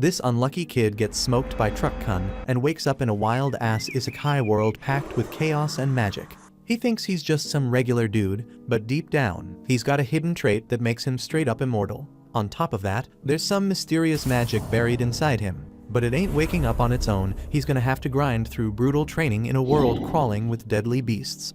This unlucky kid gets smoked by Truck-kun and wakes up in a wild-ass isekai world packed with chaos and magic. He thinks he's just some regular dude, but deep down, he's got a hidden trait that makes him straight up immortal. On top of that, there's some mysterious magic buried inside him. But it ain't waking up on its own, he's gonna have to grind through brutal training in a world crawling with deadly beasts.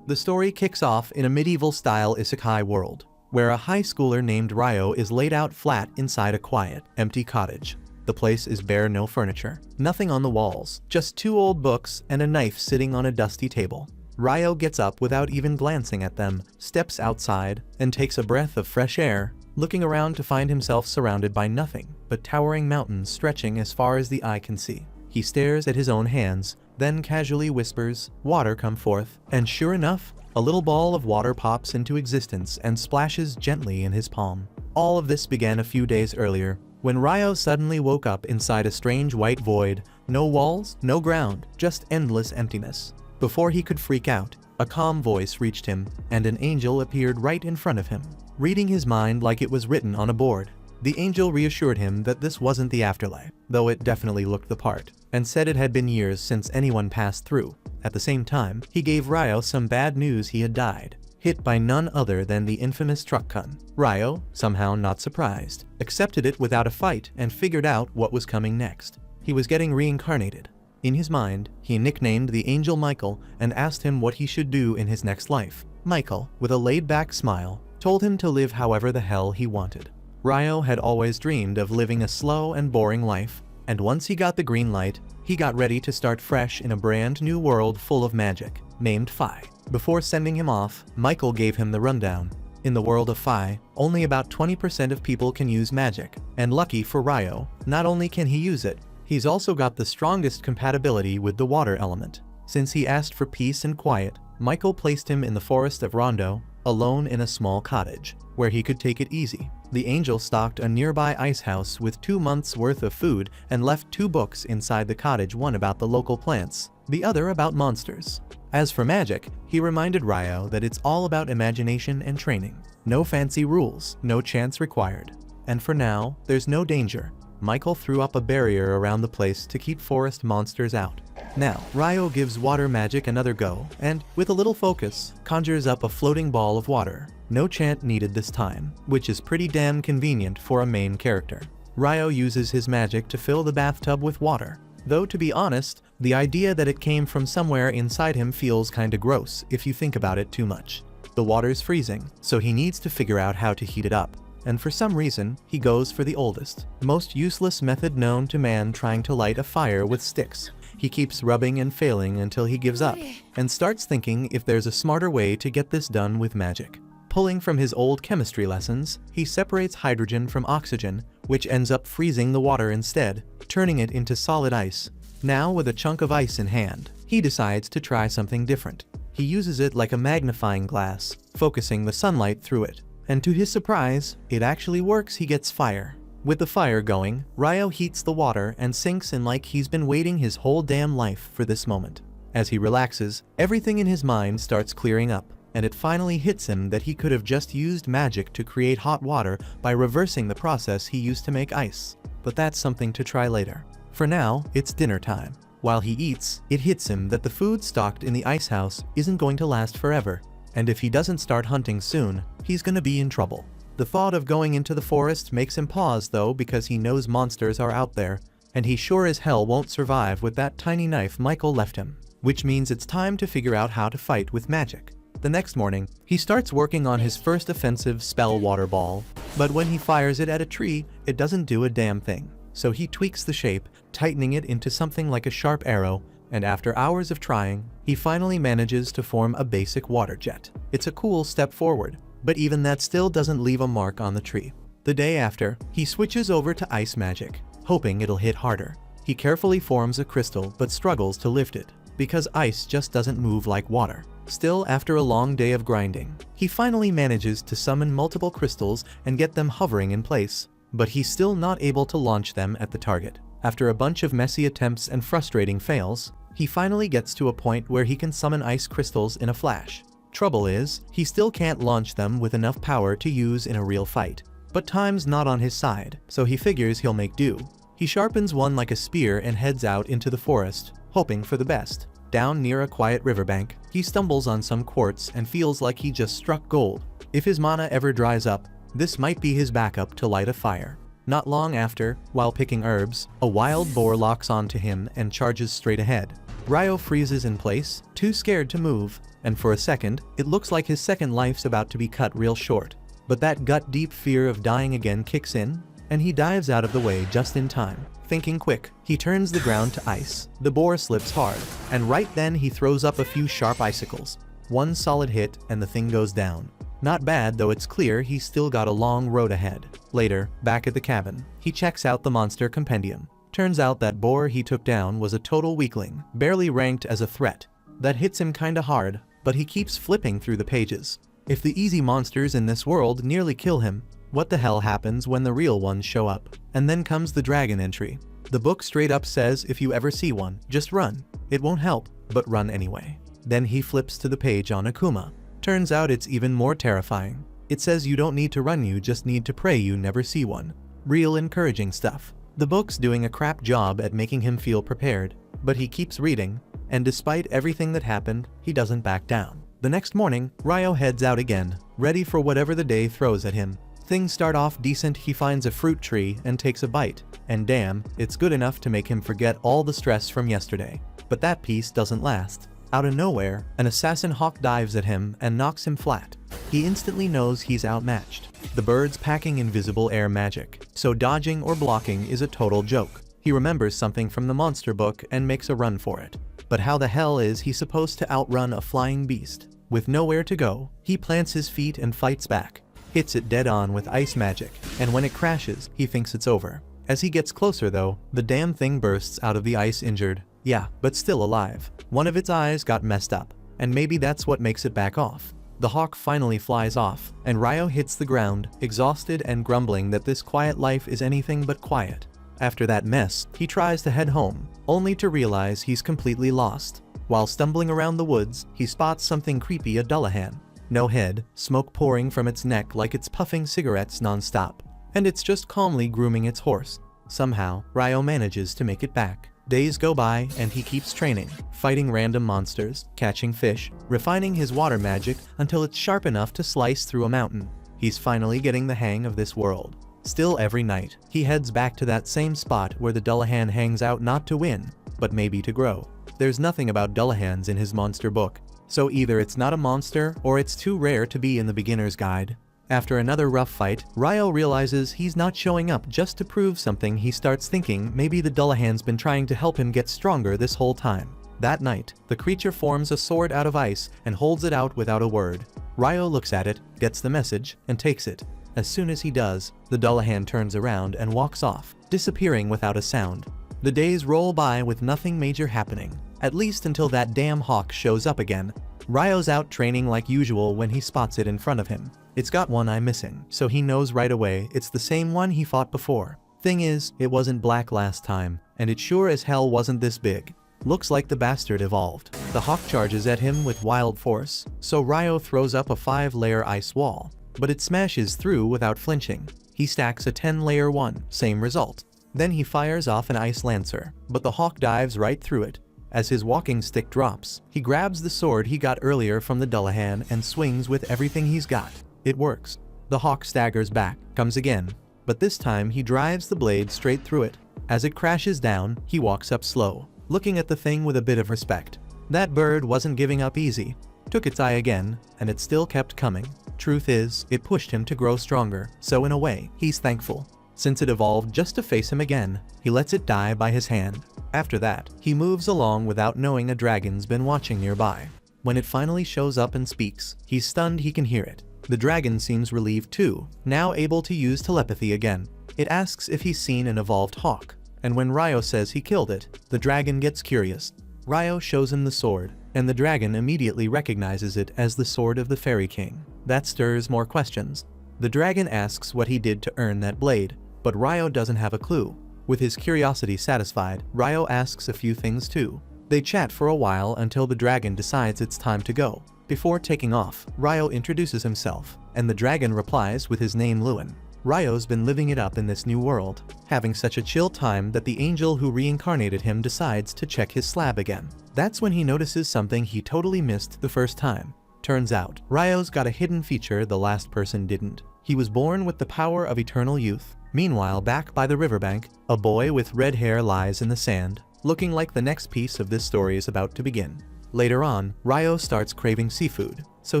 The story kicks off in a medieval-style isekai world, where a high schooler named Ryo is laid out flat inside a quiet, empty cottage. The place is bare, no furniture, nothing on the walls, just 2 old books and a knife sitting on a dusty table. Ryo gets up without even glancing at them, steps outside, and takes a breath of fresh air, looking around to find himself surrounded by nothing but towering mountains stretching as far as the eye can see. He stares at his own hands, then casually whispers, "Water, come forth," and sure enough, a little ball of water pops into existence and splashes gently in his palm. All of this began a few days earlier, when Ryo suddenly woke up inside a strange white void. No walls, no ground, just endless emptiness. Before he could freak out, a calm voice reached him, and an angel appeared right in front of him, reading his mind like it was written on a board. The angel reassured him that this wasn't the afterlife, though it definitely looked the part, and said it had been years since anyone passed through. At the same time, he gave Ryo some bad news: he had died, hit by none other than the infamous Truck-kun. Ryo, somehow not surprised, accepted it without a fight and figured out what was coming next. He was getting reincarnated. In his mind, he nicknamed the angel Michael and asked him what he should do in his next life. Michael, with a laid-back smile, told him to live however the hell he wanted. Ryo had always dreamed of living a slow and boring life, and once he got the green light, he got ready to start fresh in a brand new world full of magic, named Phi. Before sending him off, Michael gave him the rundown. In the world of Phi, only about 20% of people can use magic, and lucky for Ryo, not only can he use it, he's also got the strongest compatibility with the water element. Since he asked for peace and quiet, Michael placed him in the forest of Rondo, alone in a small cottage, where he could take it easy. The angel stocked a nearby ice house with 2 months' worth of food and left 2 books inside the cottage, one about the local plants, the other about monsters. As for magic, he reminded Ryo that it's all about imagination and training. No fancy rules, no chance required. And for now, there's no danger. Michael threw up a barrier around the place to keep forest monsters out. Now, Ryo gives water magic another go, and, with a little focus, conjures up a floating ball of water. No chant needed this time, which is pretty damn convenient for a main character. Ryo uses his magic to fill the bathtub with water. Though to be honest, the idea that it came from somewhere inside him feels kinda gross if you think about it too much. The water's freezing, so he needs to figure out how to heat it up. And for some reason, he goes for the oldest, most useless method known to man trying to light a fire with sticks. He keeps rubbing and failing until he gives up, and starts thinking if there's a smarter way to get this done with magic. Pulling from his old chemistry lessons, he separates hydrogen from oxygen, which ends up freezing the water instead, turning it into solid ice. Now, with a chunk of ice in hand, he decides to try something different. He uses it like a magnifying glass, focusing the sunlight through it. And to his surprise, it actually works. He gets fire. With the fire going, Ryo heats the water and sinks in like he's been waiting his whole damn life for this moment. As he relaxes, everything in his mind starts clearing up, and it finally hits him that he could have just used magic to create hot water by reversing the process he used to make ice. But that's something to try later. For now, it's dinner time. While he eats, it hits him that the food stocked in the ice house isn't going to last forever, and if he doesn't start hunting soon, he's gonna be in trouble. The thought of going into the forest makes him pause though, because he knows monsters are out there, and he sure as hell won't survive with that tiny knife Michael left him, which means it's time to figure out how to fight with magic. The next morning, he starts working on his first offensive spell, water ball, but when he fires it at a tree, it doesn't do a damn thing. So he tweaks the shape, tightening it into something like a sharp arrow, and after hours of trying, he finally manages to form a basic water jet. It's a cool step forward, but even that still doesn't leave a mark on the tree. The day after, he switches over to ice magic, hoping it'll hit harder. He carefully forms a crystal but struggles to lift it, because ice just doesn't move like water. Still, after a long day of grinding, he finally manages to summon multiple crystals and get them hovering in place, but he's still not able to launch them at the target. After a bunch of messy attempts and frustrating fails, he finally gets to a point where he can summon ice crystals in a flash. Trouble is, he still can't launch them with enough power to use in a real fight. But time's not on his side, so he figures he'll make do. He sharpens one like a spear and heads out into the forest, hoping for the best. Down near a quiet riverbank, he stumbles on some quartz and feels like he just struck gold. If his mana ever dries up, this might be his backup to light a fire. Not long after, while picking herbs, a wild boar locks onto him and charges straight ahead. Ryo freezes in place, too scared to move, and for a second, it looks like his second life's about to be cut real short. But that gut-deep fear of dying again kicks in, and he dives out of the way just in time. Thinking quick, he turns the ground to ice. The boar slips hard, and right then he throws up a few sharp icicles. One solid hit and the thing goes down. Not bad, though it's clear he's still got a long road ahead. Later, back at the cabin, he checks out the monster compendium. Turns out that boar he took down was a total weakling, barely ranked as a threat. That hits him kinda hard, but he keeps flipping through the pages. If the easy monsters in this world nearly kill him, what the hell happens when the real ones show up? And then comes the dragon entry. The book straight up says if you ever see one, just run. It won't help, but run anyway. Then he flips to the page on Akuma. Turns out it's even more terrifying. It says you don't need to run, you just need to pray you never see one. Real encouraging stuff. The book's doing a crap job at making him feel prepared, but he keeps reading, and despite everything that happened, he doesn't back down. The next morning, Ryo heads out again, ready for whatever the day throws at him. Things start off decent. He finds a fruit tree and takes a bite, and damn, it's good enough to make him forget all the stress from yesterday. But that piece doesn't last. Out of nowhere, an assassin hawk dives at him and knocks him flat. He instantly knows he's outmatched. The bird's packing invisible air magic, so dodging or blocking is a total joke. He remembers something from the monster book and makes a run for it. But how the hell is he supposed to outrun a flying beast? With nowhere to go, he plants his feet and fights back. Hits it dead on with ice magic, and when it crashes, he thinks it's over. As he gets closer though, the damn thing bursts out of the ice injured. Yeah, but still alive. One of its eyes got messed up, and maybe that's what makes it back off. The hawk finally flies off, and Ryo hits the ground, exhausted and grumbling that this quiet life is anything but quiet. After that mess, he tries to head home, only to realize he's completely lost. While stumbling around the woods, he spots something creepy, a Dullahan. No head, smoke pouring from its neck like it's puffing cigarettes non-stop. And it's just calmly grooming its horse. Somehow, Ryo manages to make it back. Days go by and he keeps training, fighting random monsters, catching fish, refining his water magic until it's sharp enough to slice through a mountain. He's finally getting the hang of this world. Still, every night, he heads back to that same spot where the Dullahan hangs out, not to win, but maybe to grow. There's nothing about Dullahans in his monster book, so either it's not a monster or it's too rare to be in the beginner's guide. After another rough fight, Ryo realizes he's not showing up just to prove something. He starts thinking maybe the Dullahan's been trying to help him get stronger this whole time. That night, the creature forms a sword out of ice and holds it out without a word. Ryo looks at it, gets the message, and takes it. As soon as he does, the Dullahan turns around and walks off, disappearing without a sound. The days roll by with nothing major happening, at least until that damn hawk shows up again. Ryo's out training like usual when he spots it in front of him. It's got one eye missing, so he knows right away it's the same one he fought before. Thing is, it wasn't black last time, and it sure as hell wasn't this big. Looks like the bastard evolved. The hawk charges at him with wild force, so Ryo throws up a 5-layer ice wall, but it smashes through without flinching. He stacks a 10-layer one, same result. Then he fires off an ice lancer, but the hawk dives right through it. As his walking stick drops, he grabs the sword he got earlier from the Dullahan and swings with everything he's got. It works. The hawk staggers back, comes again, but this time he drives the blade straight through it. As it crashes down, he walks up slow, looking at the thing with a bit of respect. That bird wasn't giving up easy. Took its eye again, and it still kept coming. Truth is, it pushed him to grow stronger, so in a way, he's thankful. Since it evolved just to face him again, he lets it die by his hand. After that, he moves along without knowing a dragon's been watching nearby. When it finally shows up and speaks, he's stunned he can hear it. The dragon seems relieved too, now able to use telepathy again. It asks if he's seen an evolved hawk, and when Ryo says he killed it, the dragon gets curious. Ryo shows him the sword, and the dragon immediately recognizes it as the sword of the Fairy King. That stirs more questions. The dragon asks what he did to earn that blade, but Ryo doesn't have a clue. With his curiosity satisfied, Ryo asks a few things too. They chat for a while until the dragon decides it's time to go. Before taking off, Ryo introduces himself, and the dragon replies with his name Lewin. Ryo's been living it up in this new world, having such a chill time that the angel who reincarnated him decides to check his slab again. That's when he notices something he totally missed the first time. Turns out, Ryo's got a hidden feature the last person didn't. He was born with the power of eternal youth. Meanwhile, back by the riverbank, a boy with red hair lies in the sand, looking like the next piece of this story is about to begin. Later on, Ryo starts craving seafood, so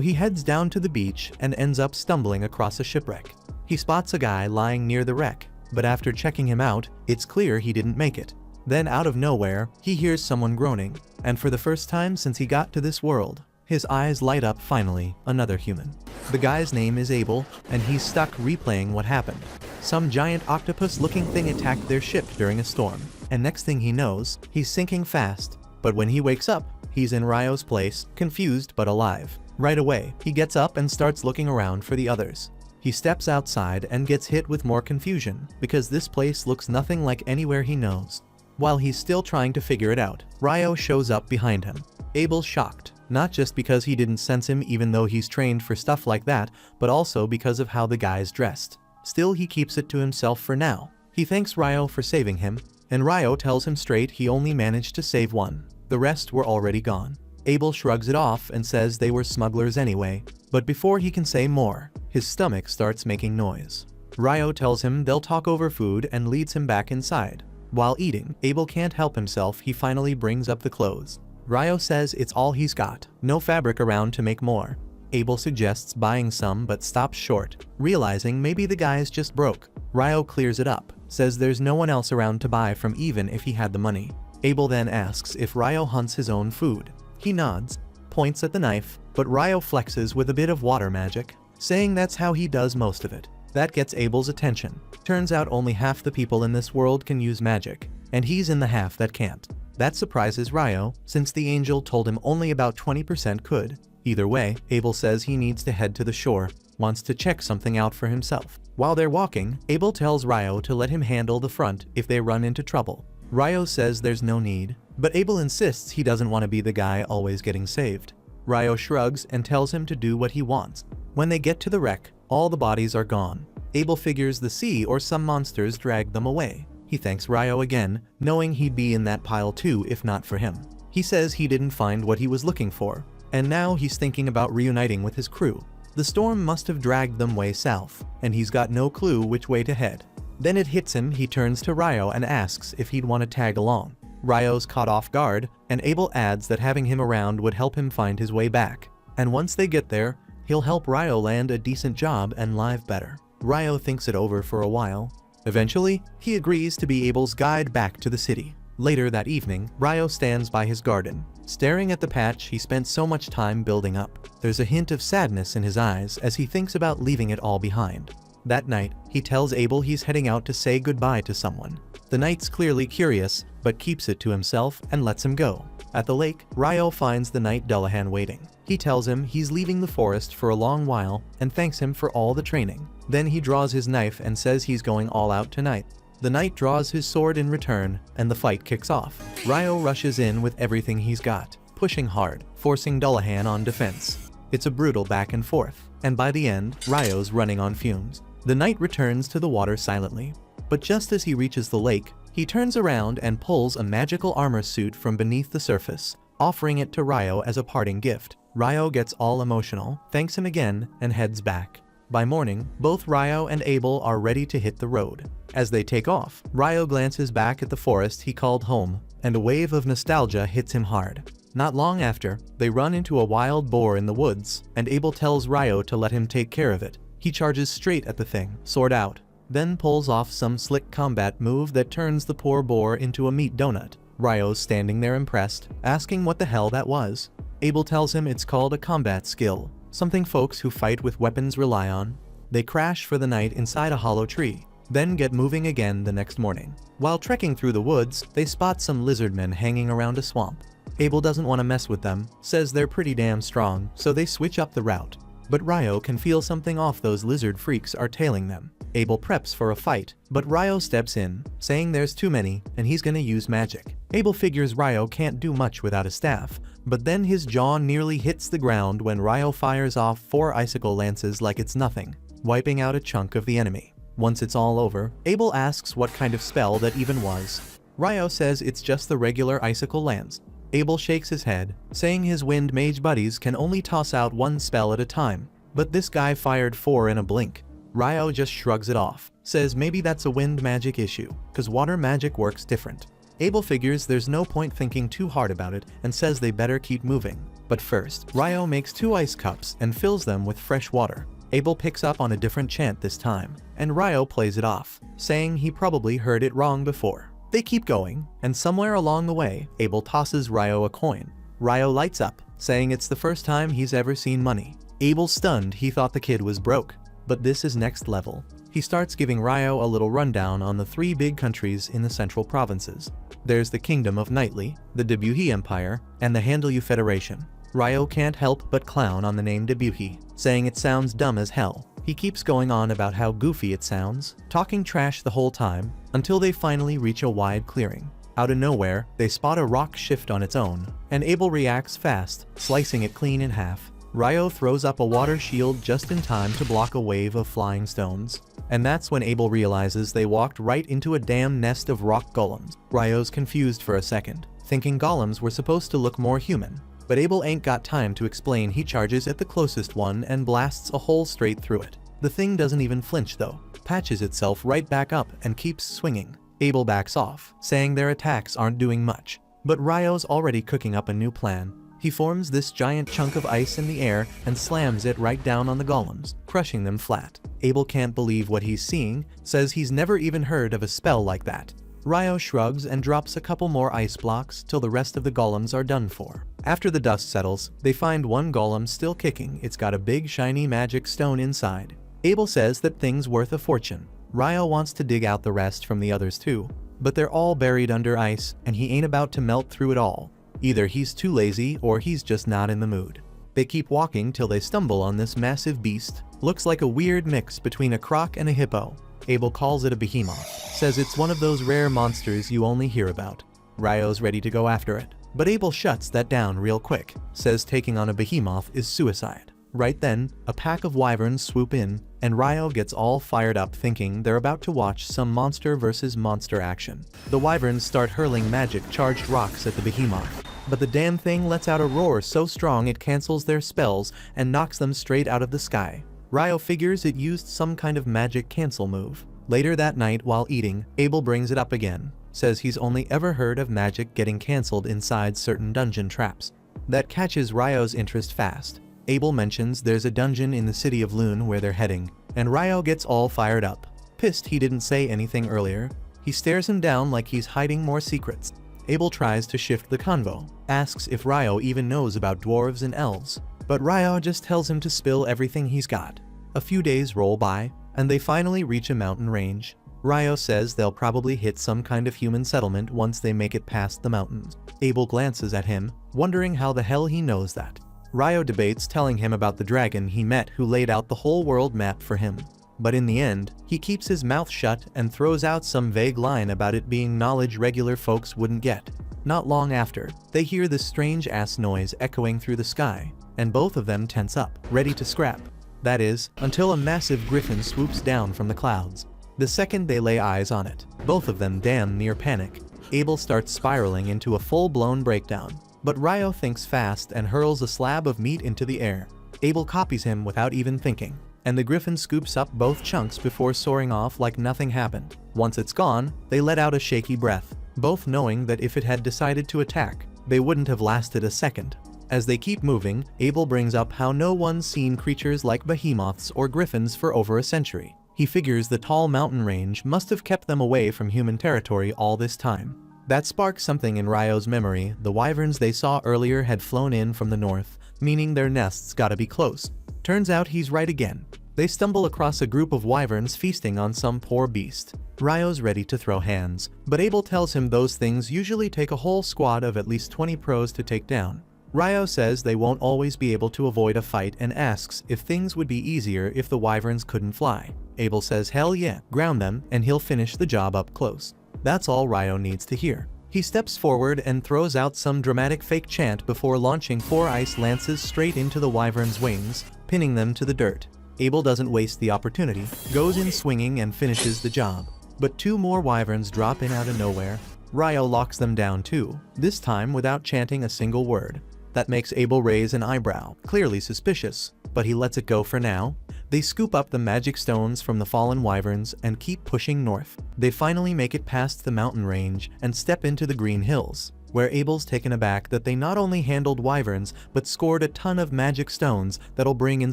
he heads down to the beach and ends up stumbling across a shipwreck. He spots a guy lying near the wreck, but after checking him out, it's clear he didn't make it. Then out of nowhere, he hears someone groaning, and for the first time since he got to this world, his eyes light up. Finally, another human. The guy's name is Abel, and he's stuck replaying what happened. Some giant octopus-looking thing attacked their ship during a storm, and next thing he knows, he's sinking fast. But when he wakes up, he's in Ryo's place, confused but alive. Right away, he gets up and starts looking around for the others. He steps outside and gets hit with more confusion, because this place looks nothing like anywhere he knows. While he's still trying to figure it out, Ryo shows up behind him. Abel's shocked, not just because he didn't sense him even though he's trained for stuff like that, but also because of how the guy's dressed. Still, he keeps it to himself for now. He thanks Ryo for saving him, and Ryo tells him straight he only managed to save one. The rest were already gone. Abel shrugs it off and says they were smugglers anyway, but before he can say more, his stomach starts making noise. Ryo tells him they'll talk over food and leads him back inside. While eating, Abel can't help himself. He finally brings up the clothes. Ryo says it's all he's got, no fabric around to make more. Abel suggests buying some but stops short, realizing maybe the guy's just broke. Ryo clears it up, says there's no one else around to buy from even if he had the money. Abel then asks if Ryo hunts his own food. He nods, points at the knife, but Ryo flexes with a bit of water magic, saying that's how he does most of it. That gets Abel's attention. Turns out only half the people in this world can use magic, and he's in the half that can't. That surprises Ryo, since the angel told him only about 20% could. Either way, Abel says he needs to head to the shore, wants to check something out for himself. While they're walking, Abel tells Ryo to let him handle the front if they run into trouble. Ryo says there's no need, but Abel insists he doesn't want to be the guy always getting saved. Ryo shrugs and tells him to do what he wants. When they get to the wreck, all the bodies are gone. Abel figures the sea or some monsters dragged them away. He thanks Ryo again, knowing he'd be in that pile too if not for him. He says he didn't find what he was looking for, and now he's thinking about reuniting with his crew. The storm must have dragged them way south, and he's got no clue which way to head. Then it hits him. He turns to Ryo and asks if he'd want to tag along. Ryo's caught off guard, and Abel adds that having him around would help him find his way back. And once they get there, he'll help Ryo land a decent job and live better. Ryo thinks it over for a while. Eventually, he agrees to be Abel's guide back to the city. Later that evening, Ryo stands by his garden, staring at the patch he spent so much time building up. There's a hint of sadness in his eyes as he thinks about leaving it all behind. That night, he tells Abel he's heading out to say goodbye to someone. The knight's clearly curious, but keeps it to himself and lets him go. At the lake, Ryo finds the knight Dullahan waiting. He tells him he's leaving the forest for a long while and thanks him for all the training. Then he draws his knife and says he's going all out tonight. The knight draws his sword in return, and the fight kicks off. Ryo rushes in with everything he's got, pushing hard, forcing Dullahan on defense. It's a brutal back and forth, and by the end, Ryo's running on fumes. The knight returns to the water silently, but just as he reaches the lake, he turns around and pulls a magical armor suit from beneath the surface, offering it to Ryo as a parting gift. Ryo gets all emotional, thanks him again, and heads back. By morning, both Ryo and Abel are ready to hit the road. As they take off, Ryo glances back at the forest he called home, and a wave of nostalgia hits him hard. Not long after, they run into a wild boar in the woods, and Abel tells Ryo to let him take care of it. He charges straight at the thing, sword out, then pulls off some slick combat move that turns the poor boar into a meat donut. Ryo's standing there impressed, asking what the hell that was. Abel tells him it's called a combat skill, something folks who fight with weapons rely on. They crash for the night inside a hollow tree, then get moving again the next morning. While trekking through the woods, they spot some lizardmen hanging around a swamp. Abel doesn't want to mess with them, says they're pretty damn strong, so they switch up the route. But Ryo can feel something off. Those lizard freaks are tailing them. Abel preps for a fight, but Ryo steps in, saying there's too many, and he's gonna use magic. Abel figures Ryo can't do much without a staff, but then his jaw nearly hits the ground when Ryo fires off 4 icicle lances like it's nothing, wiping out a chunk of the enemy. Once it's all over, Abel asks what kind of spell that even was. Ryo says it's just the regular icicle lance. Abel shakes his head, saying his wind mage buddies can only toss out one spell at a time, but this guy fired 4 in a blink. Ryo just shrugs it off, says maybe that's a wind magic issue, cause water magic works different. Abel figures there's no point thinking too hard about it and says they better keep moving. But first, Ryo makes 2 ice cups and fills them with fresh water. Abel picks up on a different chant this time, and Ryo plays it off, saying he probably heard it wrong before. They keep going, and somewhere along the way, Abel tosses Ryo a coin. Ryo lights up, saying it's the first time he's ever seen money. Abel's stunned, he thought the kid was broke. But this is next level. He starts giving Ryo a little rundown on the 3 big countries in the central provinces. There's the Kingdom of Knightly, the Debuhi Empire, and the Handelu Federation. Ryo can't help but clown on the name Debuhi, saying it sounds dumb as hell. He keeps going on about how goofy it sounds, talking trash the whole time, until they finally reach a wide clearing. Out of nowhere, they spot a rock shift on its own, and Abel reacts fast, slicing it clean in half. Ryo throws up a water shield just in time to block a wave of flying stones. And that's when Abel realizes they walked right into a damn nest of rock golems. Ryo's confused for a second, thinking golems were supposed to look more human. But Abel ain't got time to explain. He charges at the closest one and blasts a hole straight through it. The thing doesn't even flinch though, patches itself right back up and keeps swinging. Abel backs off, saying their attacks aren't doing much. But Ryo's already cooking up a new plan. He forms this giant chunk of ice in the air and slams it right down on the golems, crushing them flat. Abel can't believe what he's seeing, says he's never even heard of a spell like that. Ryo shrugs and drops a couple more ice blocks till the rest of the golems are done for. After the dust settles, they find one golem still kicking. It's got a big shiny magic stone inside. Abel says that thing's worth a fortune. Ryo wants to dig out the rest from the others too, but they're all buried under ice and he ain't about to melt through it all. Either he's too lazy or he's just not in the mood. They keep walking till they stumble on this massive beast. Looks like a weird mix between a croc and a hippo. Abel calls it a behemoth, says it's one of those rare monsters you only hear about. Ryo's ready to go after it, but Abel shuts that down real quick, says taking on a behemoth is suicide. Right then, a pack of wyverns swoop in, and Ryo gets all fired up thinking they're about to watch some monster versus monster action. The wyverns start hurling magic-charged rocks at the behemoth, but the damn thing lets out a roar so strong it cancels their spells and knocks them straight out of the sky. Ryo figures it used some kind of magic cancel move. Later that night while eating, Abel brings it up again, says he's only ever heard of magic getting cancelled inside certain dungeon traps. That catches Ryo's interest fast. Abel mentions there's a dungeon in the city of Lune where they're heading, and Ryo gets all fired up. Pissed he didn't say anything earlier. He stares him down like he's hiding more secrets. Abel tries to shift the convo, asks if Ryo even knows about dwarves and elves, but Ryo just tells him to spill everything he's got. A few days roll by, and they finally reach a mountain range. Ryo says they'll probably hit some kind of human settlement once they make it past the mountains. Abel glances at him, wondering how the hell he knows that. Ryo debates telling him about the dragon he met who laid out the whole world map for him. But in the end, he keeps his mouth shut and throws out some vague line about it being knowledge regular folks wouldn't get. Not long after, they hear this strange-ass noise echoing through the sky, and both of them tense up, ready to scrap. That is, until a massive griffin swoops down from the clouds. The second they lay eyes on it, both of them damn near panic. Abel starts spiraling into a full-blown breakdown. But Ryo thinks fast and hurls a slab of meat into the air. Abel copies him without even thinking, and the griffin scoops up both chunks before soaring off like nothing happened. Once it's gone, they let out a shaky breath, both knowing that if it had decided to attack, they wouldn't have lasted a second. As they keep moving, Abel brings up how no one's seen creatures like behemoths or griffins for over a century. He figures the tall mountain range must have kept them away from human territory all this time. That sparks something in Ryo's memory. The wyverns they saw earlier had flown in from the north, meaning their nests gotta be close. Turns out he's right again. They stumble across a group of wyverns feasting on some poor beast. Ryo's ready to throw hands, but Abel tells him those things usually take a whole squad of at least 20 pros to take down. Ryo says they won't always be able to avoid a fight and asks if things would be easier if the wyverns couldn't fly. Abel says hell yeah, ground them and he'll finish the job up close. That's all Ryo needs to hear. He steps forward and throws out some dramatic fake chant before launching 4 ice lances straight into the wyvern's wings, pinning them to the dirt. Abel doesn't waste the opportunity, goes in swinging and finishes the job. But 2 more wyverns drop in out of nowhere. Ryo locks them down too, this time without chanting a single word. That makes Abel raise an eyebrow, clearly suspicious, but he lets it go for now. They scoop up the magic stones from the fallen wyverns and keep pushing north. They finally make it past the mountain range and step into the green hills, where Abel's taken aback that they not only handled wyverns but scored a ton of magic stones that'll bring in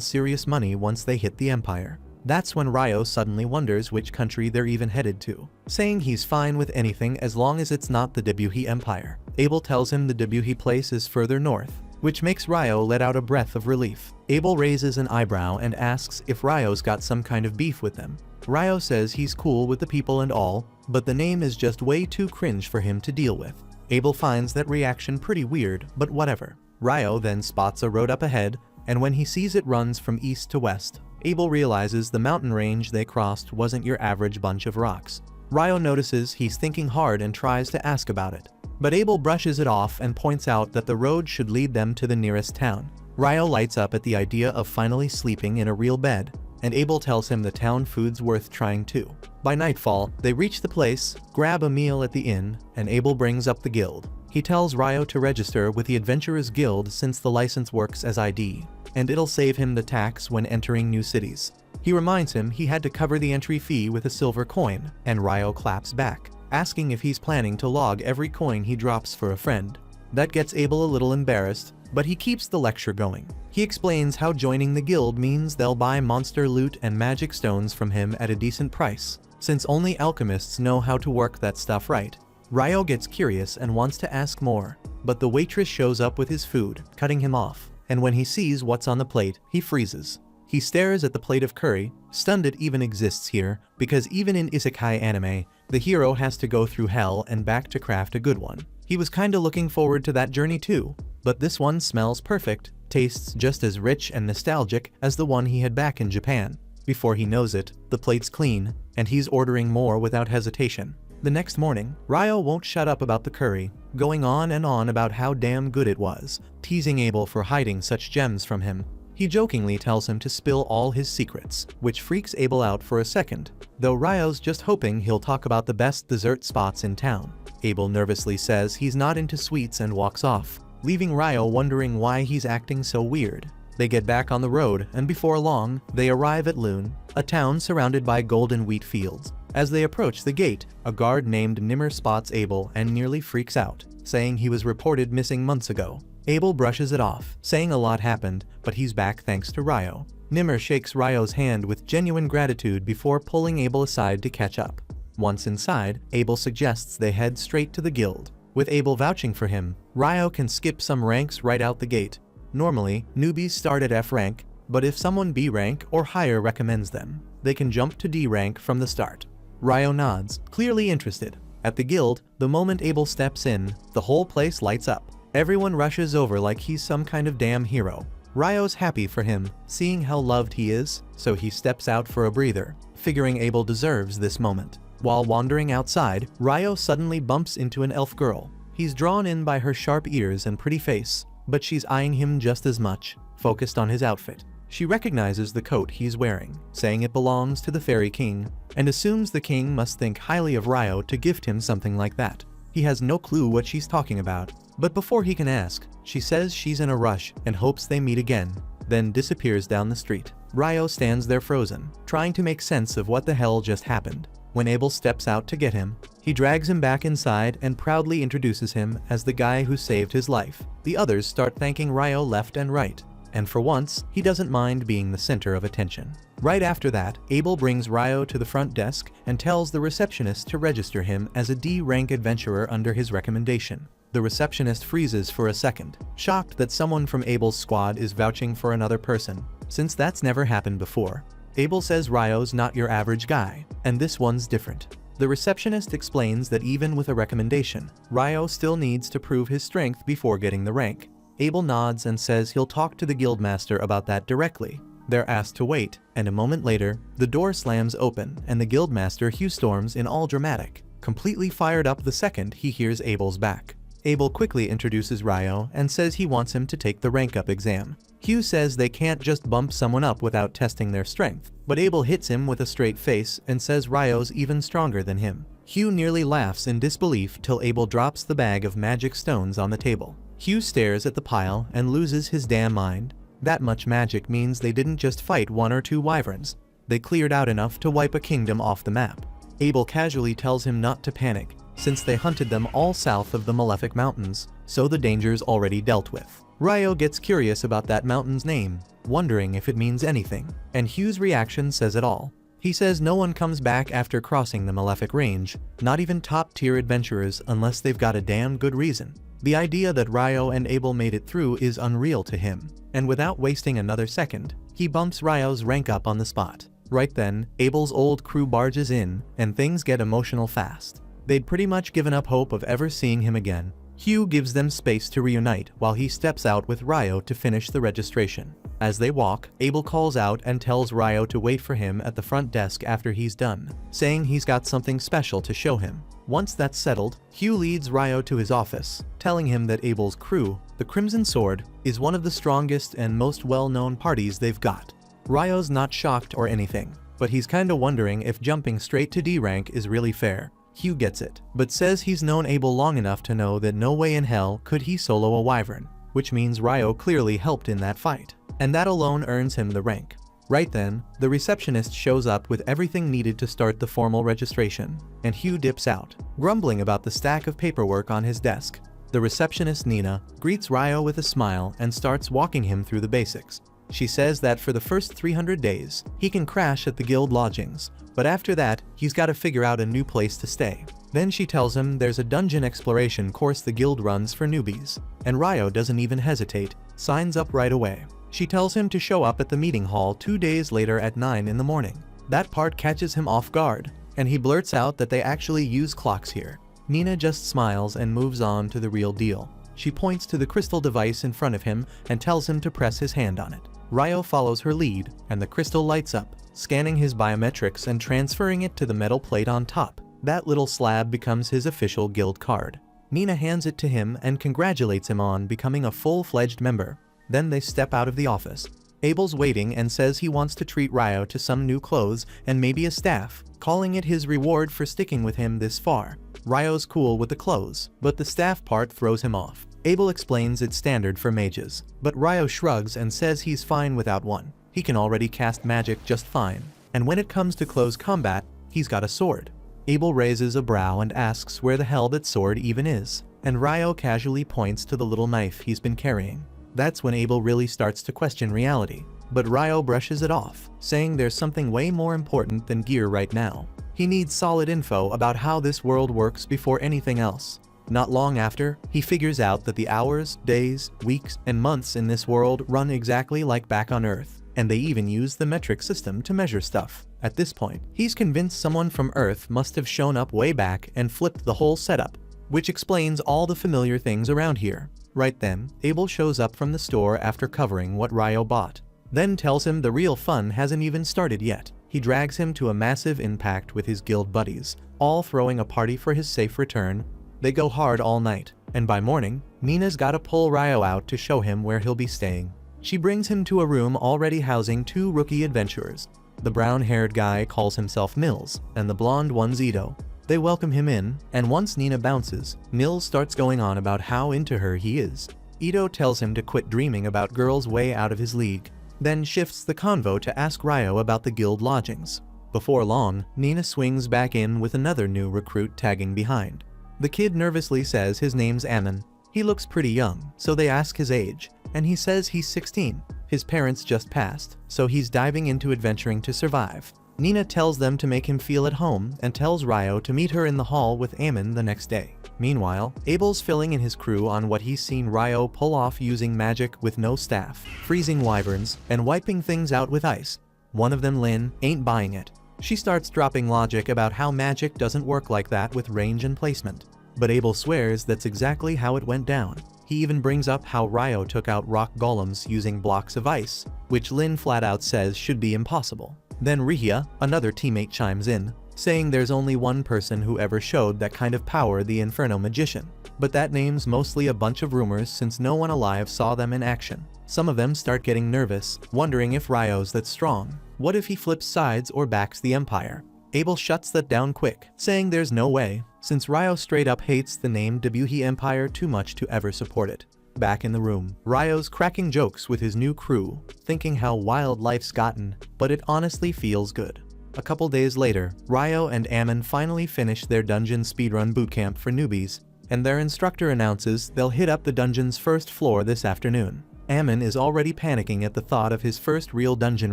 serious money once they hit the Empire. That's when Ryo suddenly wonders which country they're even headed to, saying he's fine with anything as long as it's not the Debuhi Empire. Abel tells him the Debuhi place is further north, which makes Ryo let out a breath of relief. Abel raises an eyebrow and asks if Ryo's got some kind of beef with them. Ryo says he's cool with the people and all, but the name is just way too cringe for him to deal with. Abel finds that reaction pretty weird, but whatever. Ryo then spots a road up ahead, and when he sees it runs from east to west, Abel realizes the mountain range they crossed wasn't your average bunch of rocks. Ryo notices he's thinking hard and tries to ask about it, but Abel brushes it off and points out that the road should lead them to the nearest town. Ryo lights up at the idea of finally sleeping in a real bed, and Abel tells him the town food's worth trying too. By nightfall, they reach the place, grab a meal at the inn, and Abel brings up the guild. He tells Ryo to register with the Adventurers Guild since the license works as ID, and it'll save him the tax when entering new cities. He reminds him he had to cover the entry fee with a silver coin, and Ryo claps back, asking if he's planning to log every coin he drops for a friend. That gets Abel a little embarrassed, but he keeps the lecture going. He explains how joining the guild means they'll buy monster loot and magic stones from him at a decent price, since only alchemists know how to work that stuff right. Ryo gets curious and wants to ask more, but the waitress shows up with his food, cutting him off, and when he sees what's on the plate, he freezes. He stares at the plate of curry, stunned it even exists here, because even in isekai anime, the hero has to go through hell and back to craft a good one. He was kinda looking forward to that journey too, but this one smells perfect, tastes just as rich and nostalgic as the one he had back in Japan. Before he knows it, the plate's clean, and he's ordering more without hesitation. The next morning, Ryo won't shut up about the curry, going on and on about how damn good it was, teasing Abel for hiding such gems from him. He jokingly tells him to spill all his secrets, which freaks Abel out for a second, though Ryo's just hoping he'll talk about the best dessert spots in town. Abel nervously says he's not into sweets and walks off, leaving Ryo wondering why he's acting so weird. They get back on the road, and before long, they arrive at Lune, a town surrounded by golden wheat fields. As they approach the gate, a guard named Nimmer spots Abel and nearly freaks out, saying he was reported missing months ago. Abel brushes it off, saying a lot happened, but he's back thanks to Ryo. Nimmer shakes Ryo's hand with genuine gratitude before pulling Abel aside to catch up. Once inside, Abel suggests they head straight to the guild. With Abel vouching for him, Ryo can skip some ranks right out the gate. Normally, newbies start at F rank, but if someone B rank or higher recommends them, they can jump to D rank from the start. Ryo nods, clearly interested. At the guild, the moment Abel steps in, the whole place lights up. Everyone rushes over like he's some kind of damn hero. Ryo's happy for him, seeing how loved he is, so he steps out for a breather, figuring Abel deserves this moment. While wandering outside, Ryo suddenly bumps into an elf girl. He's drawn in by her sharp ears and pretty face, but she's eyeing him just as much, focused on his outfit. She recognizes the coat he's wearing, saying it belongs to the Fairy King, and assumes the king must think highly of Ryo to gift him something like that. He has no clue what she's talking about, but before he can ask, she says she's in a rush and hopes they meet again, then disappears down the street. Ryo stands there frozen, trying to make sense of what the hell just happened. When Abel steps out to get him, he drags him back inside and proudly introduces him as the guy who saved his life. The others start thanking Ryo left and right, and for once, he doesn't mind being the center of attention. Right after that, Abel brings Ryo to the front desk and tells the receptionist to register him as a D-rank adventurer under his recommendation. The receptionist freezes for a second, shocked that someone from Abel's squad is vouching for another person, since that's never happened before. Abel says Ryo's not your average guy, and this one's different. The receptionist explains that even with a recommendation, Ryo still needs to prove his strength before getting the rank. Abel nods and says he'll talk to the guildmaster about that directly. They're asked to wait, and a moment later, the door slams open and the guildmaster Hugh storms in all dramatic, completely fired up the second he hears Abel's back. Abel quickly introduces Ryo and says he wants him to take the rank up exam. Hugh says they can't just bump someone up without testing their strength, but Abel hits him with a straight face and says Ryo's even stronger than him. Hugh nearly laughs in disbelief till Abel drops the bag of magic stones on the table. Hugh stares at the pile and loses his damn mind. That much magic means they didn't just fight one or two wyverns. They cleared out enough to wipe a kingdom off the map. Abel casually tells him not to panic, since they hunted them all south of the Malefic Mountains, so the danger's already dealt with. Ryo gets curious about that mountain's name, wondering if it means anything, and Hugh's reaction says it all. He says no one comes back after crossing the Malefic Range, not even top-tier adventurers unless they've got a damn good reason. The idea that Ryo and Abel made it through is unreal to him, and without wasting another second, he bumps Ryo's rank up on the spot. Right then, Abel's old crew barges in, and things get emotional fast. They'd pretty much given up hope of ever seeing him again. Hugh gives them space to reunite while he steps out with Ryo to finish the registration. As they walk, Abel calls out and tells Ryo to wait for him at the front desk after he's done, saying he's got something special to show him. Once that's settled, Hugh leads Ryo to his office, telling him that Abel's crew, the Crimson Sword, is one of the strongest and most well-known parties they've got. Ryo's not shocked or anything, but he's kinda wondering if jumping straight to D rank is really fair. Hugh gets it, but says he's known Abel long enough to know that no way in hell could he solo a wyvern, which means Ryo clearly helped in that fight, and that alone earns him the rank. Right then, the receptionist shows up with everything needed to start the formal registration, and Hugh dips out, grumbling about the stack of paperwork on his desk. The receptionist, Nina, greets Ryo with a smile and starts walking him through the basics. She says that for the first 300 days, he can crash at the guild lodgings, but after that, he's got to figure out a new place to stay. Then she tells him there's a dungeon exploration course the guild runs for newbies, and Ryo doesn't even hesitate, signs up right away. She tells him to show up at the meeting hall 2 days later at 9 in the morning. That part catches him off guard, and he blurts out that they actually use clocks here. Nina just smiles and moves on to the real deal. She points to the crystal device in front of him and tells him to press his hand on it. Ryo follows her lead, and the crystal lights up, scanning his biometrics and transferring it to the metal plate on top. That little slab becomes his official guild card. Nina hands it to him and congratulates him on becoming a full-fledged member. Then they step out of the office. Abel's waiting and says he wants to treat Ryo to some new clothes and maybe a staff, calling it his reward for sticking with him this far. Ryo's cool with the clothes, but the staff part throws him off. Abel explains it's standard for mages, but Ryo shrugs and says he's fine without one. He can already cast magic just fine, and when it comes to close combat, he's got a sword. Abel raises a brow and asks where the hell that sword even is, and Ryo casually points to the little knife he's been carrying. That's when Abel really starts to question reality, but Ryo brushes it off, saying there's something way more important than gear right now. He needs solid info about how this world works before anything else. Not long after, he figures out that the hours, days, weeks, and months in this world run exactly like back on Earth, and they even use the metric system to measure stuff. At this point, he's convinced someone from Earth must have shown up way back and flipped the whole setup, which explains all the familiar things around here. Right then, Abel shows up from the store after covering what Ryo bought, then tells him the real fun hasn't even started yet. He drags him to a massive impact with his guild buddies, all throwing a party for his safe return. They go hard all night, and by morning, Nina's gotta pull Ryo out to show him where he'll be staying. She brings him to a room already housing 2 rookie adventurers. The brown-haired guy calls himself Nils, and the blonde one's Ito. They welcome him in, and once Nina bounces, Nils starts going on about how into her he is. Ito tells him to quit dreaming about girls way out of his league, then shifts the convo to ask Ryo about the guild lodgings. Before long, Nina swings back in with another new recruit tagging behind. The kid nervously says his name's Ammon. He looks pretty young, so they ask his age, and he says he's 16. His parents just passed, so he's diving into adventuring to survive. Nina tells them to make him feel at home and tells Ryo to meet her in the hall with Ammon the next day. Meanwhile, Abel's filling in his crew on what he's seen Ryo pull off using magic with no staff, freezing wyverns, and wiping things out with ice. One of them, Lynn, ain't buying it. She starts dropping logic about how magic doesn't work like that with range and placement. But Abel swears that's exactly how it went down. He even brings up how Ryo took out rock golems using blocks of ice, which Lynn flat out says should be impossible. Then Rihia, another teammate, chimes in, saying there's only one person who ever showed that kind of power, the Inferno Magician. But that name's mostly a bunch of rumors since no one alive saw them in action. Some of them start getting nervous, wondering if Ryo's that strong. What if he flips sides or backs the Empire? Abel shuts that down quick, saying there's no way, since Ryo straight up hates the name Debuhi Empire too much to ever support it. Back in the room, Ryo's cracking jokes with his new crew, thinking how wild life's gotten, but it honestly feels good. A couple days later, Ryo and Ammon finally finish their dungeon speedrun bootcamp for newbies, and their instructor announces they'll hit up the dungeon's first floor this afternoon. Ammon is already panicking at the thought of his first real dungeon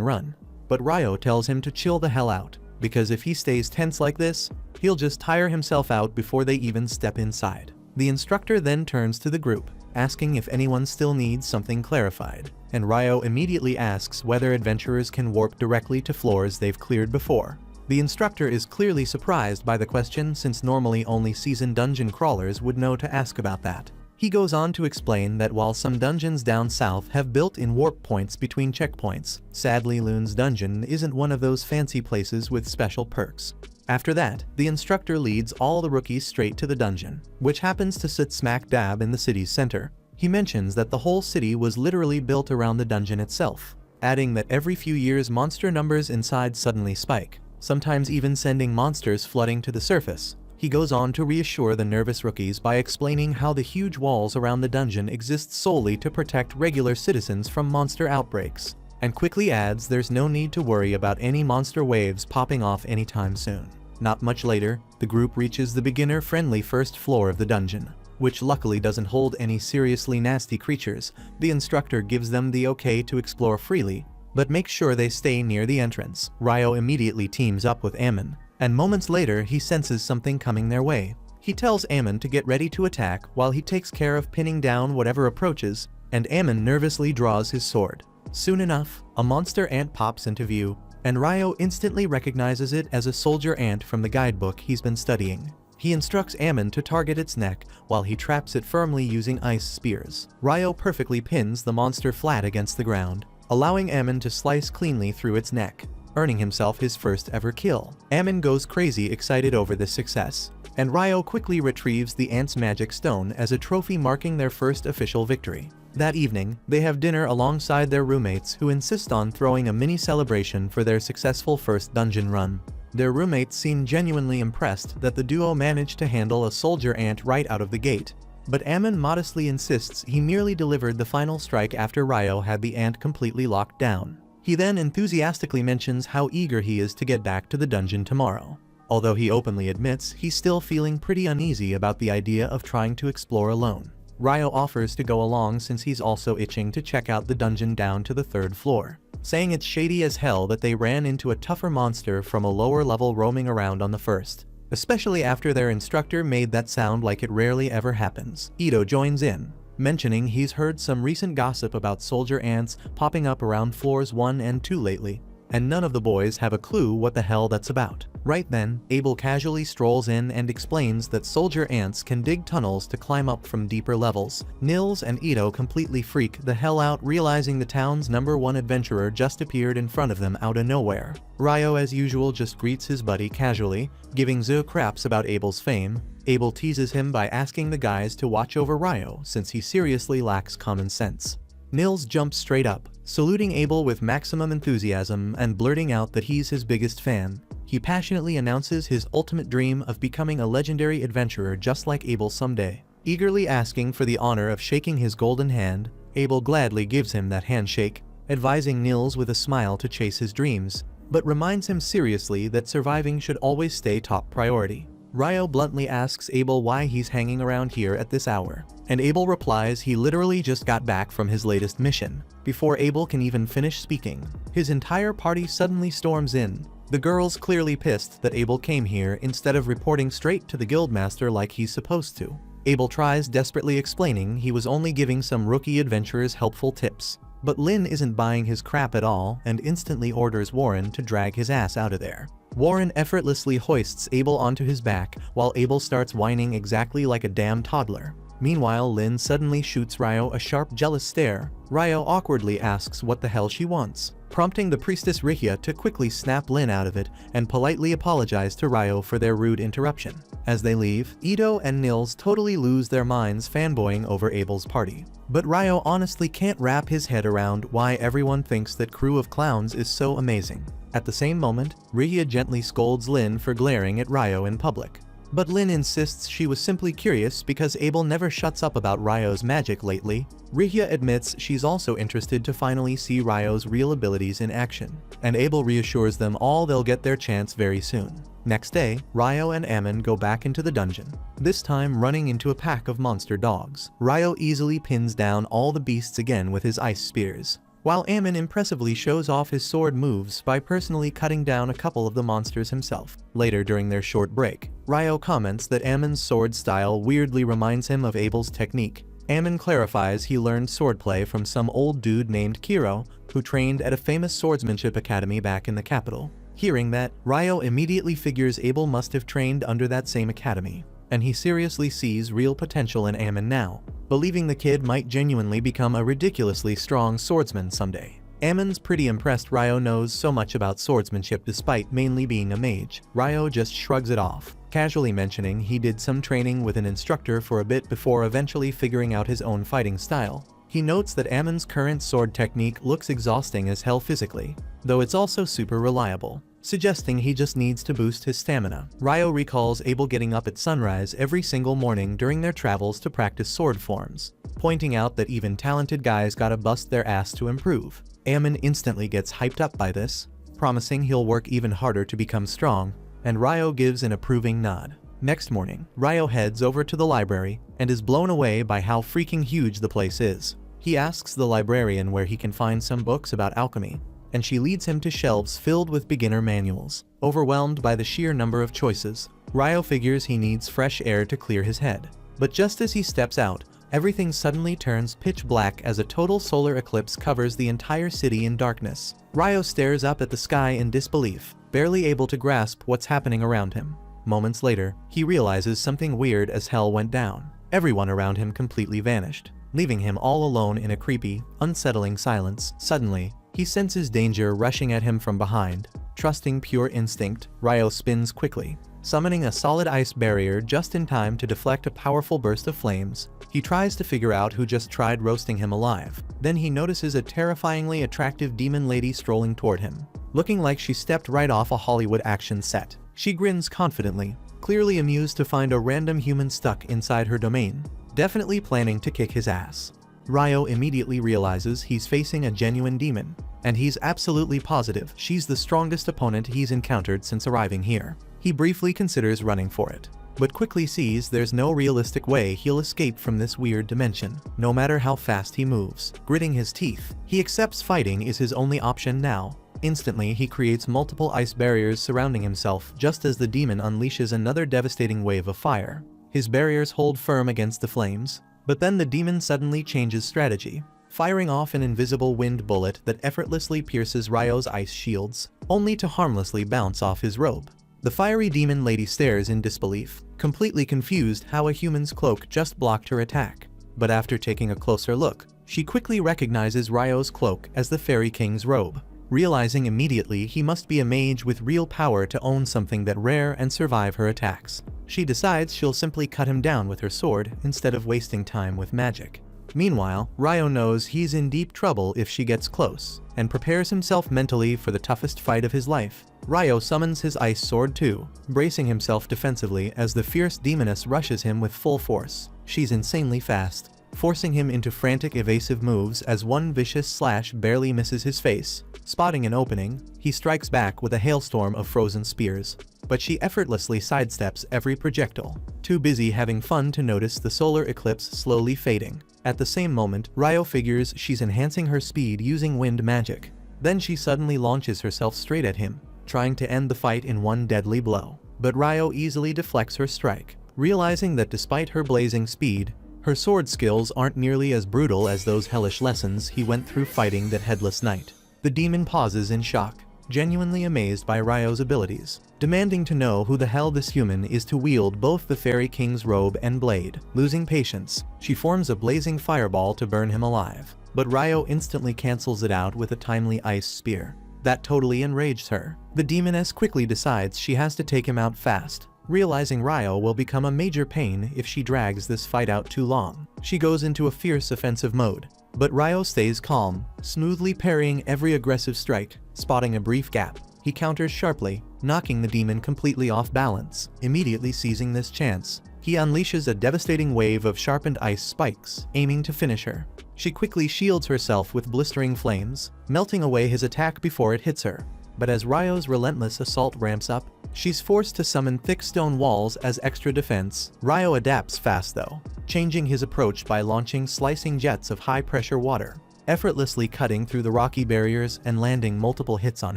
run, but Ryo tells him to chill the hell out, because if he stays tense like this, he'll just tire himself out before they even step inside. The instructor then turns to the group, asking if anyone still needs something clarified, and Ryo immediately asks whether adventurers can warp directly to floors they've cleared before. The instructor is clearly surprised by the question since normally only seasoned dungeon crawlers would know to ask about that. He goes on to explain that while some dungeons down south have built-in warp points between checkpoints, sadly Loon's dungeon isn't one of those fancy places with special perks. After that, the instructor leads all the rookies straight to the dungeon, which happens to sit smack dab in the city's center. He mentions that the whole city was literally built around the dungeon itself, adding that every few years monster numbers inside suddenly spike, sometimes even sending monsters flooding to the surface. He goes on to reassure the nervous rookies by explaining how the huge walls around the dungeon exist solely to protect regular citizens from monster outbreaks, and quickly adds there's no need to worry about any monster waves popping off anytime soon. Not much later, the group reaches the beginner-friendly first floor of the dungeon, which luckily doesn't hold any seriously nasty creatures. The instructor gives them the okay to explore freely, but makes sure they stay near the entrance. Ryo immediately teams up with Ammon, and moments later he senses something coming their way. He tells Ammon to get ready to attack while he takes care of pinning down whatever approaches, and Ammon nervously draws his sword. Soon enough, a monster ant pops into view, and Ryo instantly recognizes it as a soldier ant from the guidebook he's been studying. He instructs Ammon to target its neck while he traps it firmly using ice spears. Ryo perfectly pins the monster flat against the ground, allowing Ammon to slice cleanly through its neck, earning himself his first ever kill. Ammon goes crazy excited over this success, and Ryo quickly retrieves the ant's magic stone as a trophy marking their first official victory. That evening, they have dinner alongside their roommates who insist on throwing a mini celebration for their successful first dungeon run. Their roommates seem genuinely impressed that the duo managed to handle a soldier ant right out of the gate, but Ammon modestly insists he merely delivered the final strike after Ryo had the ant completely locked down. He then enthusiastically mentions how eager he is to get back to the dungeon tomorrow, although he openly admits he's still feeling pretty uneasy about the idea of trying to explore alone. Ryo offers to go along since he's also itching to check out the dungeon down to the third floor, saying it's shady as hell that they ran into a tougher monster from a lower level roaming around on the first, especially after their instructor made that sound like it rarely ever happens. Ito joins in, mentioning he's heard some recent gossip about soldier ants popping up around floors 1 and 2 lately, and none of the boys have a clue what the hell that's about. Right then, Abel casually strolls in and explains that soldier ants can dig tunnels to climb up from deeper levels. Nils and Ito completely freak the hell out, realizing the town's #1 adventurer just appeared in front of them out of nowhere. Ryo as usual just greets his buddy casually, giving zero craps about Abel's fame. Abel teases him by asking the guys to watch over Ryo since he seriously lacks common sense. Nils jumps straight up, saluting Abel with maximum enthusiasm and blurting out that he's his biggest fan. He passionately announces his ultimate dream of becoming a legendary adventurer just like Abel someday. Eagerly asking for the honor of shaking his golden hand, Abel gladly gives him that handshake, advising Nils with a smile to chase his dreams, but reminds him seriously that surviving should always stay top priority. Ryo bluntly asks Abel why he's hanging around here at this hour, and Abel replies he literally just got back from his latest mission. Before Abel can even finish speaking, his entire party suddenly storms in, the girls clearly pissed that Abel came here instead of reporting straight to the guildmaster like he's supposed to. Abel tries desperately explaining he was only giving some rookie adventurers helpful tips, but Lynn isn't buying his crap at all and instantly orders Warren to drag his ass out of there. Warren effortlessly hoists Abel onto his back while Abel starts whining exactly like a damn toddler. Meanwhile, Lynn suddenly shoots Ryo a sharp, jealous stare. Ryo awkwardly asks what the hell she wants. prompting the priestess Rihia to quickly snap Lin out of it and politely apologize to Ryo for their rude interruption. As they leave, Ito and Nils totally lose their minds fanboying over Abel's party. But Ryo honestly can't wrap his head around why everyone thinks that crew of clowns is so amazing. At the same moment, Rihia gently scolds Lin for glaring at Ryo in public. But Lin insists she was simply curious because Abel never shuts up about Ryo's magic lately. Rihia admits she's also interested to finally see Ryo's real abilities in action, and Abel reassures them all they'll get their chance very soon. Next day, Ryo and Ammon go back into the dungeon, this time running into a pack of monster dogs. Ryo easily pins down all the beasts again with his ice spears, while Ammon impressively shows off his sword moves by personally cutting down a couple of the monsters himself. Later during their short break, Ryo comments that Ammon's sword style weirdly reminds him of Abel's technique. Ammon clarifies he learned swordplay from some old dude named Kiro, who trained at a famous swordsmanship academy back in the capital. Hearing that, Ryo immediately figures Abel must have trained under that same academy, and he seriously sees real potential in Ammon now, believing the kid might genuinely become a ridiculously strong swordsman someday. Ammon's pretty impressed Ryo knows so much about swordsmanship despite mainly being a mage. Ryo just shrugs it off, casually mentioning he did some training with an instructor for a bit before eventually figuring out his own fighting style. He notes that Ammon's current sword technique looks exhausting as hell physically, though it's also super reliable, suggesting he just needs to boost his stamina. Ryo recalls Abel getting up at sunrise every single morning during their travels to practice sword forms, pointing out that even talented guys gotta bust their ass to improve. Ammon instantly gets hyped up by this, promising he'll work even harder to become strong, and Ryo gives an approving nod. Next morning, Ryo heads over to the library and is blown away by how freaking huge the place is. He asks the librarian where he can find some books about alchemy, and she leads him to shelves filled with beginner manuals. Overwhelmed by the sheer number of choices, Ryo figures he needs fresh air to clear his head. But just as he steps out, everything suddenly turns pitch black as a total solar eclipse covers the entire city in darkness. Ryo stares up at the sky in disbelief, barely able to grasp what's happening around him. Moments later, he realizes something weird as hell went down. Everyone around him completely vanished, leaving him all alone in a creepy, unsettling silence. Suddenly, he senses danger rushing at him from behind. Trusting pure instinct, Ryo spins quickly, summoning a solid ice barrier just in time to deflect a powerful burst of flames. He tries to figure out who just tried roasting him alive. Then he notices a terrifyingly attractive demon lady strolling toward him, looking like she stepped right off a Hollywood action set. She grins confidently, clearly amused to find a random human stuck inside her domain, definitely planning to kick his ass. Ryo immediately realizes he's facing a genuine demon, and he's absolutely positive she's the strongest opponent he's encountered since arriving here. He briefly considers running for it, but quickly sees there's no realistic way he'll escape from this weird dimension, no matter how fast he moves. Gritting his teeth, he accepts fighting is his only option now. Instantly, he creates multiple ice barriers surrounding himself just as the demon unleashes another devastating wave of fire. His barriers hold firm against the flames, but then the demon suddenly changes strategy, firing off an invisible wind bullet that effortlessly pierces Ryo's ice shields, only to harmlessly bounce off his robe. The fiery demon lady stares in disbelief, completely confused how a human's cloak just blocked her attack. But after taking a closer look, she quickly recognizes Ryo's cloak as the Fairy King's robe, realizing immediately he must be a mage with real power to own something that rare and survive her attacks. She decides she'll simply cut him down with her sword instead of wasting time with magic. Meanwhile, Ryo knows he's in deep trouble if she gets close, and prepares himself mentally for the toughest fight of his life. Ryo summons his ice sword too, bracing himself defensively as the fierce demoness rushes him with full force. She's insanely fast, forcing him into frantic evasive moves as one vicious slash barely misses his face. Spotting an opening, he strikes back with a hailstorm of frozen spears, but she effortlessly sidesteps every projectile, too busy having fun to notice the solar eclipse slowly fading. At the same moment, Ryo figures she's enhancing her speed using wind magic. Then she suddenly launches herself straight at him, trying to end the fight in one deadly blow. But Ryo easily deflects her strike, realizing that despite her blazing speed, her sword skills aren't nearly as brutal as those hellish lessons he went through fighting that headless knight. The demon pauses in shock, genuinely amazed by Ryo's abilities, demanding to know who the hell this human is to wield both the Fairy King's robe and blade. Losing patience, she forms a blazing fireball to burn him alive. but Ryo instantly cancels it out with a timely ice spear. That totally enraged her. The demoness quickly decides she has to take him out fast, realizing Ryo will become a major pain if she drags this fight out too long. She goes into a fierce offensive mode, but Ryo stays calm, smoothly parrying every aggressive strike. Spotting a brief gap, he counters sharply, knocking the demon completely off balance. Immediately seizing this chance, he unleashes a devastating wave of sharpened ice spikes, aiming to finish her. She quickly shields herself with blistering flames, melting away his attack before it hits her. But as Ryo's relentless assault ramps up, she's forced to summon thick stone walls as extra defense. Ryo adapts fast though, changing his approach by launching slicing jets of high-pressure water, effortlessly cutting through the rocky barriers and landing multiple hits on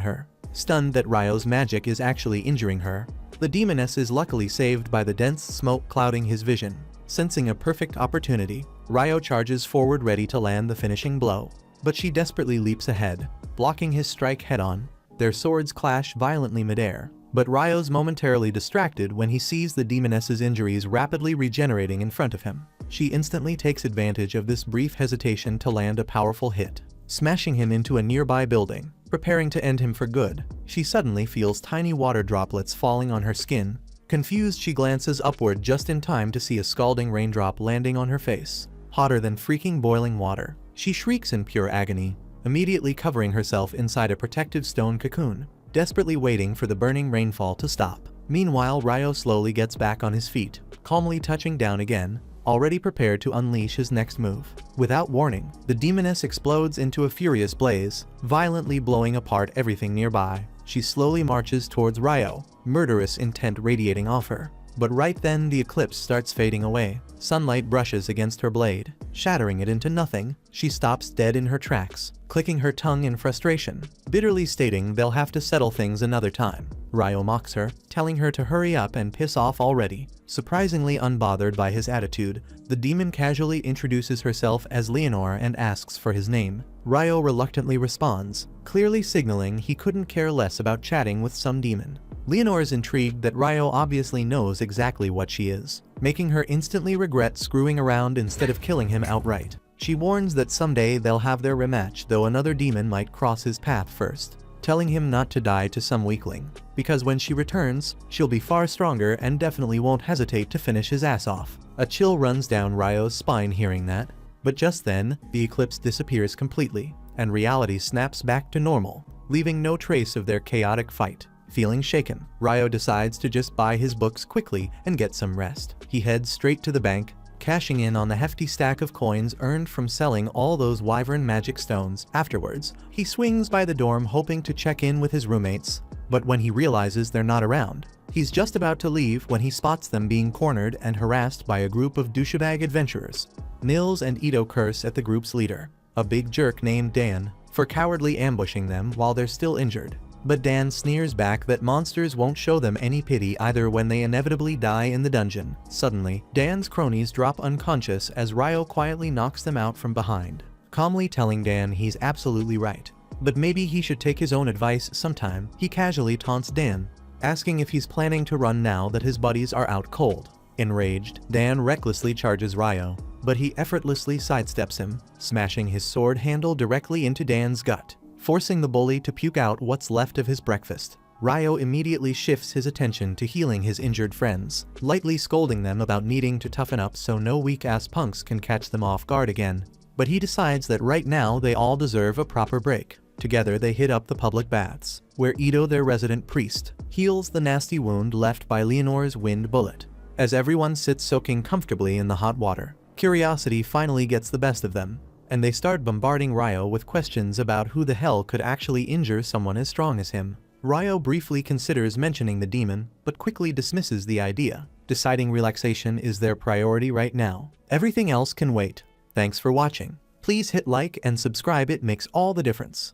her. Stunned that Ryo's magic is actually injuring her, the demoness is luckily saved by the dense smoke clouding his vision. Sensing a perfect opportunity, Ryo charges forward ready to land the finishing blow, but she desperately leaps ahead, blocking his strike head-on. Their swords clash violently midair, but Ryo's momentarily distracted when he sees the demoness's injuries rapidly regenerating in front of him. She instantly takes advantage of this brief hesitation to land a powerful hit, smashing him into a nearby building. Preparing to end him for good, she suddenly feels tiny water droplets falling on her skin. Confused, she glances upward just in time to see a scalding raindrop landing on her face, hotter than freaking boiling water. She shrieks in pure agony, immediately covering herself inside a protective stone cocoon, desperately waiting for the burning rainfall to stop. Meanwhile, Ryo slowly gets back on his feet, calmly touching down again, already prepared to unleash his next move. Without warning, the demoness explodes into a furious blaze, violently blowing apart everything nearby. She slowly marches towards Ryo, murderous intent radiating off her. But right then the eclipse starts fading away. Sunlight brushes against her blade, shattering it into nothing. She stops dead in her tracks, clicking her tongue in frustration, bitterly stating they'll have to settle things another time. Ryo mocks her, telling her to hurry up and piss off already. Surprisingly unbothered by his attitude, the demon casually introduces herself as Leonore and asks for his name. Ryo reluctantly responds, clearly signaling he couldn't care less about chatting with some demon. Leonore is intrigued that Ryo obviously knows exactly what she is, making her instantly regret screwing around instead of killing him outright. She warns that someday they'll have their rematch, though another demon might cross his path first, telling him not to die to some weakling, because when she returns, she'll be far stronger and definitely won't hesitate to finish his ass off. A chill runs down Ryo's spine hearing that, but just then, the eclipse disappears completely, and reality snaps back to normal, leaving no trace of their chaotic fight. Feeling shaken, Ryo decides to just buy his books quickly and get some rest. He heads straight to the bank, cashing in on the hefty stack of coins earned from selling all those wyvern magic stones. Afterwards, he swings by the dorm hoping to check in with his roommates, but when he realizes they're not around, he's just about to leave when he spots them being cornered and harassed by a group of douchebag adventurers. Nils and Ito curse at the group's leader, a big jerk named Dan, for cowardly ambushing them while they're still injured. But Dan sneers back that monsters won't show them any pity either when they inevitably die in the dungeon. Suddenly, Dan's cronies drop unconscious as Ryo quietly knocks them out from behind, calmly telling Dan he's absolutely right, but maybe he should take his own advice sometime. He casually taunts Dan, asking if he's planning to run now that his buddies are out cold. Enraged, Dan recklessly charges Ryo, but he effortlessly sidesteps him, smashing his sword handle directly into Dan's gut, forcing the bully to puke out what's left of his breakfast. Ryo immediately shifts his attention to healing his injured friends, lightly scolding them about needing to toughen up so no weak-ass punks can catch them off guard again. But he decides that right now they all deserve a proper break. Together they hit up the public baths, where Ito, their resident priest, heals the nasty wound left by Leonore's wind bullet. As everyone sits soaking comfortably in the hot water, curiosity finally gets the best of them, and they start bombarding Ryo with questions about who the hell could actually injure someone as strong as him. Ryo briefly considers mentioning the demon, but quickly dismisses the idea, deciding relaxation is their priority right now. Everything else can wait. Thanks for watching. Please hit like and subscribe, it makes all the difference.